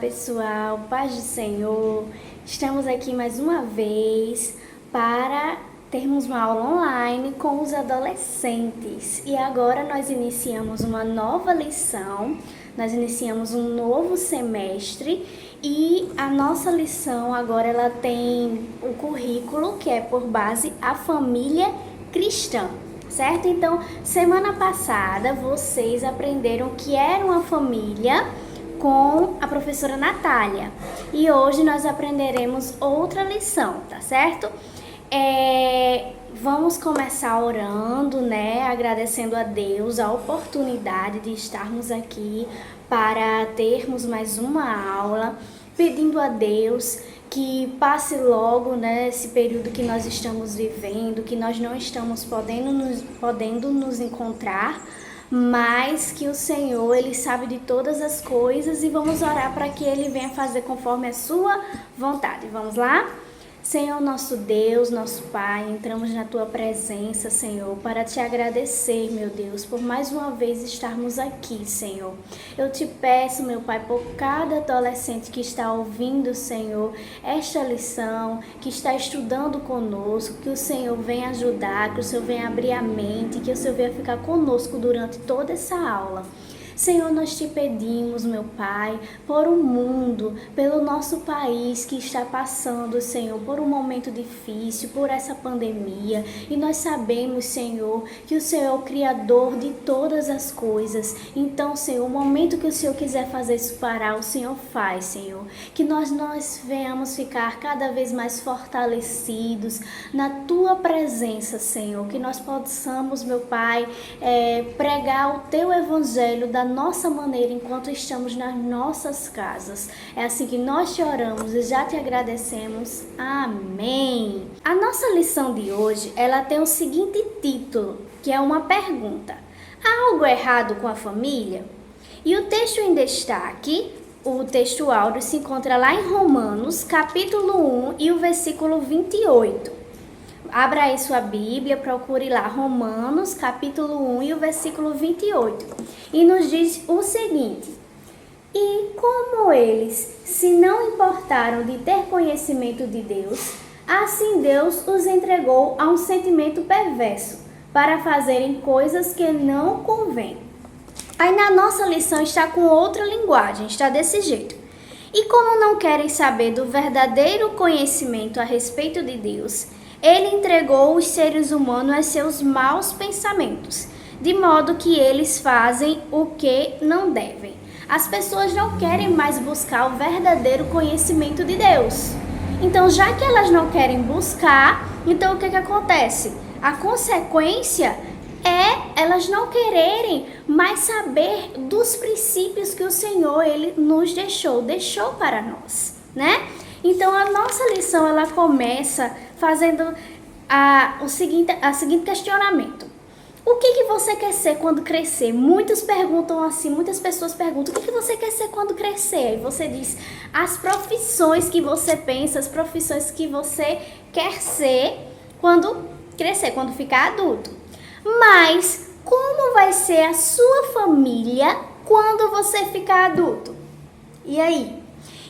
pessoal, paz do Senhor. Estamos aqui mais uma vez para termos uma aula online com os adolescentes. E agora nós iniciamos uma nova lição, nós iniciamos um novo semestre e a nossa lição agora ela tem o currículo que é por base a família cristã. Certo? Então, semana passada vocês aprenderam o que era uma família com a professora Natália. E hoje nós aprenderemos outra lição, tá certo? Vamos começar orando, né? Agradecendo a Deus a oportunidade de estarmos aqui para termos mais uma aula, pedindo a Deus que passe logo, né, esse período que nós estamos vivendo, que nós não estamos podendo nos encontrar, mas que o Senhor, Ele sabe de todas as coisas e vamos orar para que Ele venha fazer conforme a sua vontade. Vamos lá? Senhor, nosso Deus, nosso Pai, entramos na Tua presença, Senhor, para Te agradecer, meu Deus, por mais uma vez estarmos aqui, Senhor. Eu Te peço, meu Pai, por cada adolescente que está ouvindo, Senhor, esta lição, que está estudando conosco, que o Senhor venha ajudar, que o Senhor venha abrir a mente, que o Senhor venha ficar conosco durante toda essa aula. Senhor, nós Te pedimos, meu Pai, por um mundo, pelo nosso país que está passando, Senhor, por um momento difícil, por essa pandemia. E nós sabemos, Senhor, que o Senhor é o Criador de todas as coisas. Então, Senhor, o momento que o Senhor quiser fazer isso parar, o Senhor faz, Senhor. Que nós venhamos ficar cada vez mais fortalecidos na Tua presença, Senhor. Que nós possamos, meu Pai, pregar o Teu Evangelho da nossa maneira enquanto estamos nas nossas casas. É assim que nós te oramos e já te agradecemos. Amém. A nossa lição de hoje, ela tem o seguinte título, que é uma pergunta. Há algo errado com a família? E o texto em destaque, o texto áureo se encontra lá em Romanos, capítulo 1 e o versículo 28. Abra aí sua Bíblia, procure lá Romanos, capítulo 1 e o versículo 28. E nos diz o seguinte: E como eles se não importaram de ter conhecimento de Deus, assim Deus os entregou a um sentimento perverso, para fazerem coisas que não convêm. Aí na nossa lição está com outra linguagem, está desse jeito. E como não querem saber do verdadeiro conhecimento a respeito de Deus, Ele entregou os seres humanos a seus maus pensamentos, de modo que eles fazem o que não devem. As pessoas não querem mais buscar o verdadeiro conhecimento de Deus. Então, já que elas não querem buscar, então o que acontece? A consequência é elas não quererem mais saber dos princípios que o Senhor Ele nos deixou para nós, né? Então, a nossa lição ela começa fazendo o seguinte questionamento. O que você quer ser quando crescer? Muitas pessoas perguntam, o que você quer ser quando crescer? E você diz, as profissões que você pensa, as profissões que você quer ser quando crescer, quando ficar adulto. Mas, como vai ser a sua família quando você ficar adulto? E aí?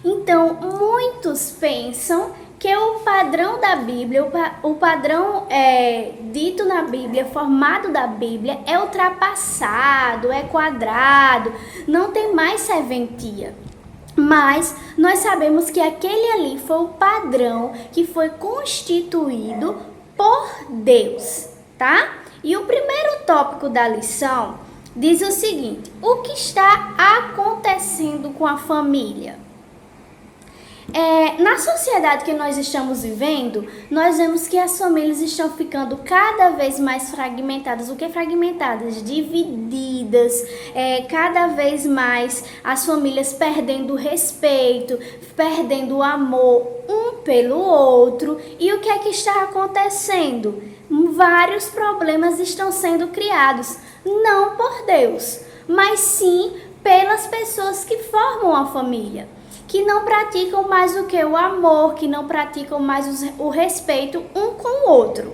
Então, muitos pensam que o padrão da Bíblia, o padrão dito na Bíblia, formado da Bíblia, é ultrapassado, é quadrado, não tem mais serventia. Mas nós sabemos que aquele ali foi o padrão que foi constituído por Deus, tá? E o primeiro tópico da lição diz o seguinte: o que está acontecendo com a família? Na sociedade que nós estamos vivendo, nós vemos que as famílias estão ficando cada vez mais fragmentadas. O que é fragmentadas? Divididas, cada vez mais as famílias perdendo o respeito, perdendo o amor um pelo outro. E o que é que está acontecendo? Vários problemas estão sendo criados, não por Deus, mas sim pelas pessoas que formam a família, que não praticam mais o que? O amor, que não praticam mais o respeito um com o outro.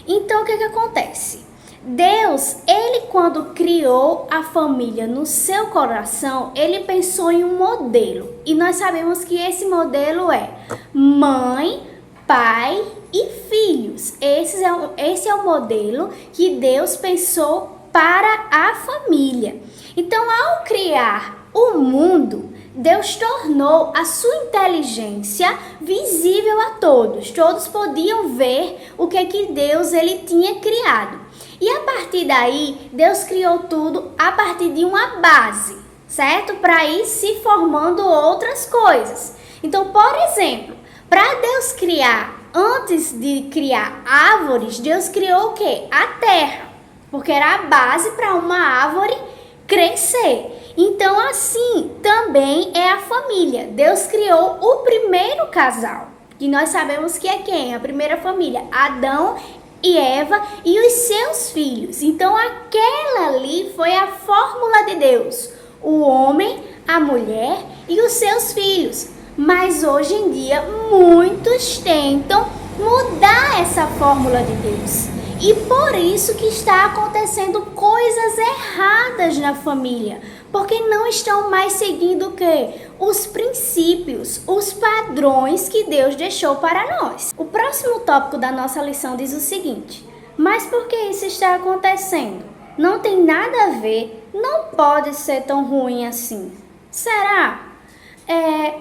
Então, o que acontece? Deus, ele quando criou a família no seu coração, ele pensou em um modelo. E nós sabemos que esse modelo é mãe, pai e filhos. Esse é o modelo que Deus pensou para a família. Então, ao criar o mundo, Deus tornou a sua inteligência visível a todos. Todos podiam ver o que Deus ele tinha criado. E a partir daí, Deus criou tudo a partir de uma base, certo? Para ir se formando outras coisas. Então, por exemplo, para Deus criar, antes de criar árvores, Deus criou o quê? A terra, porque era a base para uma árvore crescer. Então, assim, também é a família. Deus criou o primeiro casal, que nós sabemos que é quem? A primeira família, Adão e Eva e os seus filhos. Então, aquela ali foi a fórmula de Deus. O homem, a mulher e os seus filhos. Mas hoje em dia, muitos tentam mudar essa fórmula de Deus. E por isso que está acontecendo coisas erradas na família. Porque não estão mais seguindo o quê? Os princípios, os padrões que Deus deixou para nós. O próximo tópico da nossa lição diz o seguinte: mas por que isso está acontecendo? Não tem nada a ver, não pode ser tão ruim assim. Será?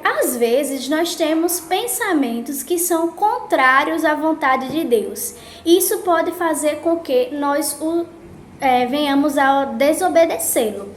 Às vezes nós temos pensamentos que são contrários à vontade de Deus. Isso pode fazer com que nós venhamos a desobedecê-lo.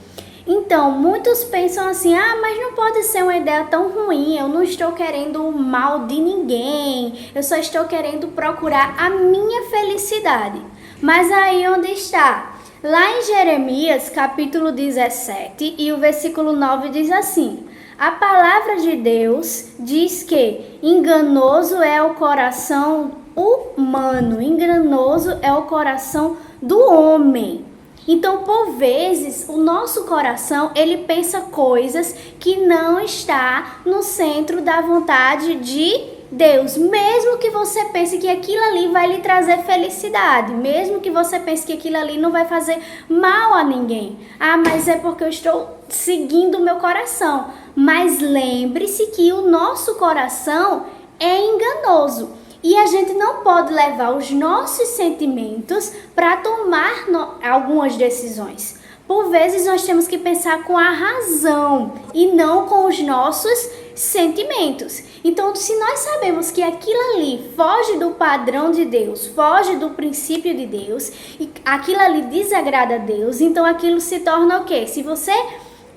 Então, muitos pensam assim, mas não pode ser uma ideia tão ruim, eu não estou querendo o mal de ninguém, eu só estou querendo procurar a minha felicidade. Mas aí onde está? Lá em Jeremias, capítulo 17, e o versículo 9 diz assim: a palavra de Deus diz que enganoso é o coração humano, enganoso é o coração do homem. Então, por vezes, o nosso coração, ele pensa coisas que não está no centro da vontade de Deus. Mesmo que você pense que aquilo ali vai lhe trazer felicidade, mesmo que você pense que aquilo ali não vai fazer mal a ninguém. Mas é porque eu estou seguindo o meu coração. Mas lembre-se que o nosso coração é enganoso. E a gente não pode levar os nossos sentimentos para tomar algumas decisões. Por vezes nós temos que pensar com a razão e não com os nossos sentimentos. Então, se nós sabemos que aquilo ali foge do padrão de Deus, foge do princípio de Deus, e aquilo ali desagrada a Deus, então aquilo se torna o quê? Se você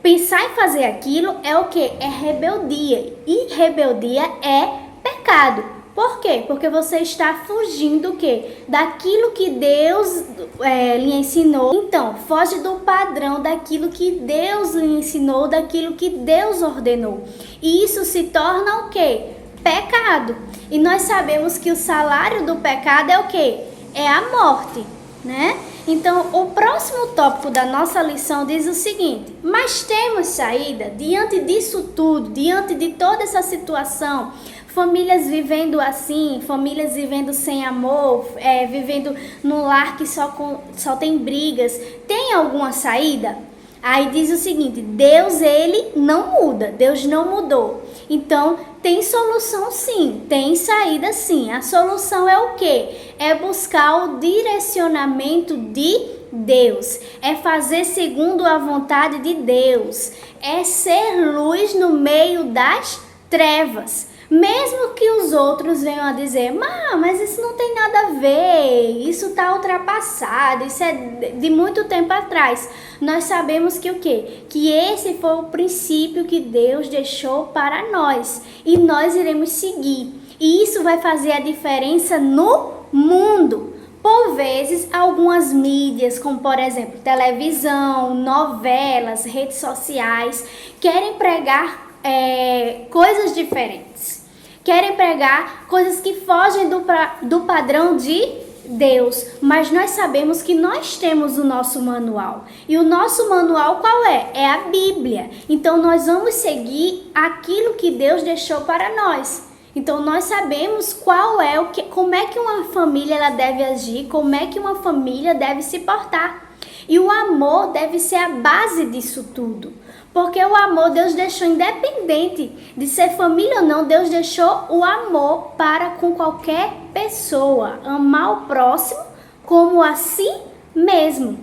pensar em fazer aquilo, é o quê? É rebeldia. E rebeldia é pecado. Por quê? Porque você está fugindo o quê? Daquilo que Deus lhe ensinou. Então, foge do padrão daquilo que Deus lhe ensinou, daquilo que Deus ordenou. E isso se torna o quê? Pecado. E nós sabemos que o salário do pecado é o quê? É a morte, né? Então, o próximo tópico da nossa lição diz o seguinte: mas temos saída diante disso tudo, diante de toda essa situação. Famílias vivendo assim, famílias vivendo sem amor, vivendo num lar que só tem brigas. Tem alguma saída? Aí diz o seguinte: Deus, ele não muda, Deus não mudou. Então, tem solução sim, tem saída sim. A solução é o quê? É buscar o direcionamento de Deus, é fazer segundo a vontade de Deus, é ser luz no meio das trevas. Mesmo que os outros venham a dizer, mas isso não tem nada a ver, isso está ultrapassado, isso é de muito tempo atrás. Nós sabemos que o quê? Que esse foi o princípio que Deus deixou para nós e nós iremos seguir. E isso vai fazer a diferença no mundo. Por vezes, algumas mídias, como por exemplo televisão, novelas, redes sociais, querem pregar coisas diferentes. Querem pregar coisas que fogem do padrão de Deus. Mas nós sabemos que nós temos o nosso manual. E o nosso manual qual é? É a Bíblia. Então nós vamos seguir aquilo que Deus deixou para nós. Então nós sabemos como é que uma família ela deve agir, como é que uma família deve se portar. E o amor deve ser a base disso tudo. Porque o amor Deus deixou independente de ser família ou não, Deus deixou o amor para com qualquer pessoa. Amar o próximo como a si mesmo.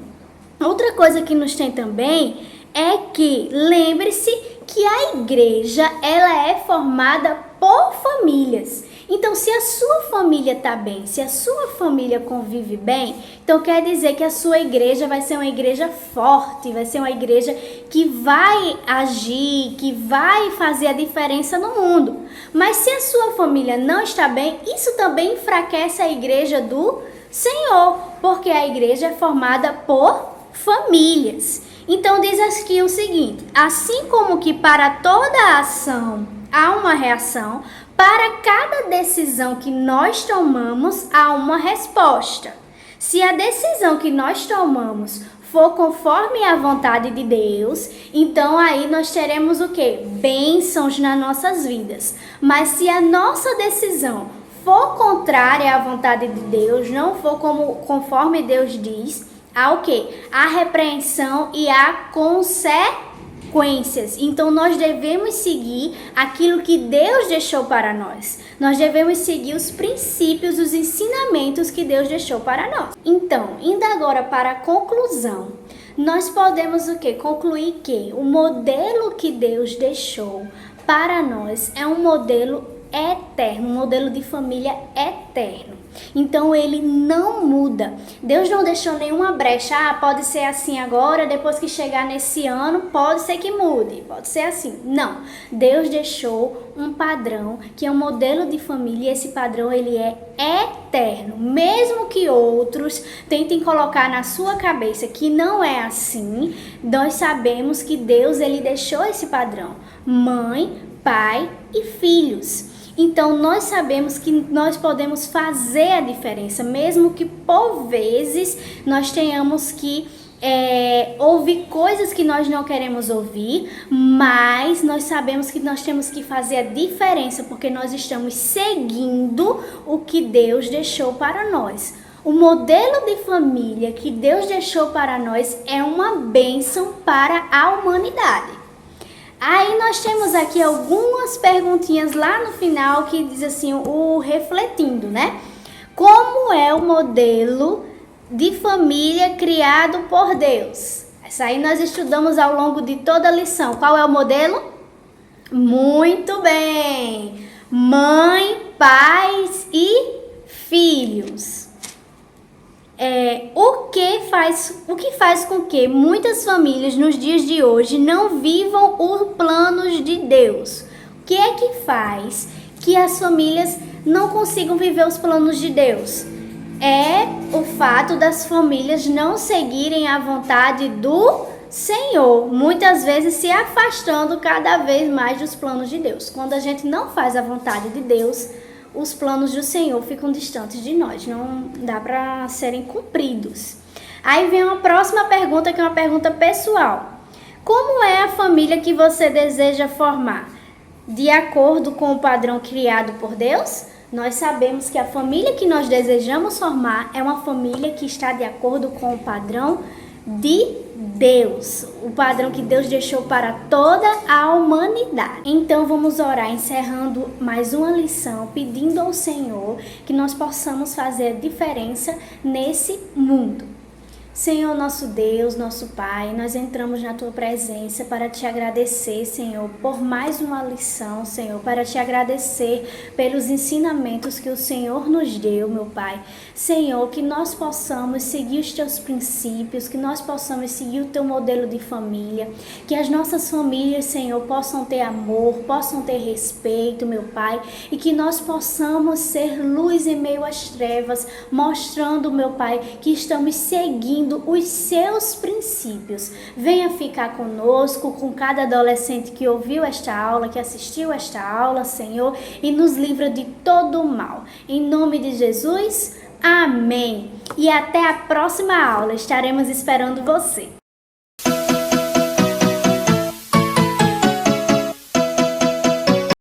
Outra coisa que nos tem também é que lembre-se que a igreja ela é formada por famílias. Então, se a sua família está bem, se a sua família convive bem, então quer dizer que a sua igreja vai ser uma igreja forte, vai ser uma igreja que vai agir, que vai fazer a diferença no mundo. Mas se a sua família não está bem, isso também enfraquece a igreja do Senhor, porque a igreja é formada por famílias. Então diz aqui o seguinte: assim como que para toda ação há uma reação, para cada decisão que nós tomamos há uma resposta. Se a decisão que nós tomamos for conforme a vontade de Deus, então aí nós teremos o quê? Bênçãos nas nossas vidas. Mas se a nossa decisão for contrária à vontade de Deus, não for conforme Deus diz, há o quê? A repreensão e a consequências. Então nós devemos seguir aquilo que Deus deixou para nós. Nós devemos seguir os princípios, os ensinamentos que Deus deixou para nós. Então, indo agora para a conclusão, nós podemos o quê? Concluir que o modelo que Deus deixou para nós é um modelo eterno, um modelo de família eterno. Então ele não muda. Deus não deixou nenhuma brecha. Pode ser assim agora, depois que chegar nesse ano, pode ser que mude, pode ser assim. Não. Deus deixou um padrão que é um modelo de família e esse padrão ele é eterno. Mesmo que outros tentem colocar na sua cabeça que não é assim, nós sabemos que Deus ele deixou esse padrão. Mãe, pai e filhos. Então, nós sabemos que nós podemos fazer a diferença, mesmo que por vezes nós tenhamos que ouvir coisas que nós não queremos ouvir, mas nós sabemos que nós temos que fazer a diferença, porque nós estamos seguindo o que Deus deixou para nós. O modelo de família que Deus deixou para nós é uma bênção para a humanidade. Aí nós temos aqui algumas perguntinhas lá no final que diz assim, o refletindo, né? Como é o modelo de família criado por Deus? Essa aí nós estudamos ao longo de toda a lição. Qual é o modelo? Muito bem! Mãe, pais e filhos. O que faz com que muitas famílias nos dias de hoje não vivam os planos de Deus? O que é que faz que as famílias não consigam viver os planos de Deus? É o fato das famílias não seguirem a vontade do Senhor, muitas vezes se afastando cada vez mais dos planos de Deus. Quando a gente não faz a vontade de Deus, os planos do Senhor ficam distantes de nós, não dá para serem cumpridos. Aí vem uma próxima pergunta, que é uma pergunta pessoal. Como é a família que você deseja formar? De acordo com o padrão criado por Deus? Nós sabemos que a família que nós desejamos formar é uma família que está de acordo com o padrão de Deus, o padrão que Deus deixou para toda a humanidade. Então vamos orar, encerrando mais uma lição, pedindo ao Senhor que nós possamos fazer a diferença nesse mundo. Senhor, nosso Deus, nosso Pai, nós entramos na Tua presença para Te agradecer, Senhor, por mais uma lição, Senhor, para Te agradecer pelos ensinamentos que o Senhor nos deu, meu Pai. Senhor, que nós possamos seguir os Teus princípios, que nós possamos seguir o Teu modelo de família, que as nossas famílias, Senhor, possam ter amor, possam ter respeito, meu Pai, e que nós possamos ser luz em meio às trevas, mostrando, meu Pai, que estamos seguindo os seus princípios. Venha ficar conosco, com cada adolescente que ouviu esta aula, que assistiu esta aula, Senhor, e nos livra de todo o mal. Em nome de Jesus, amém. E até a próxima aula, estaremos esperando você.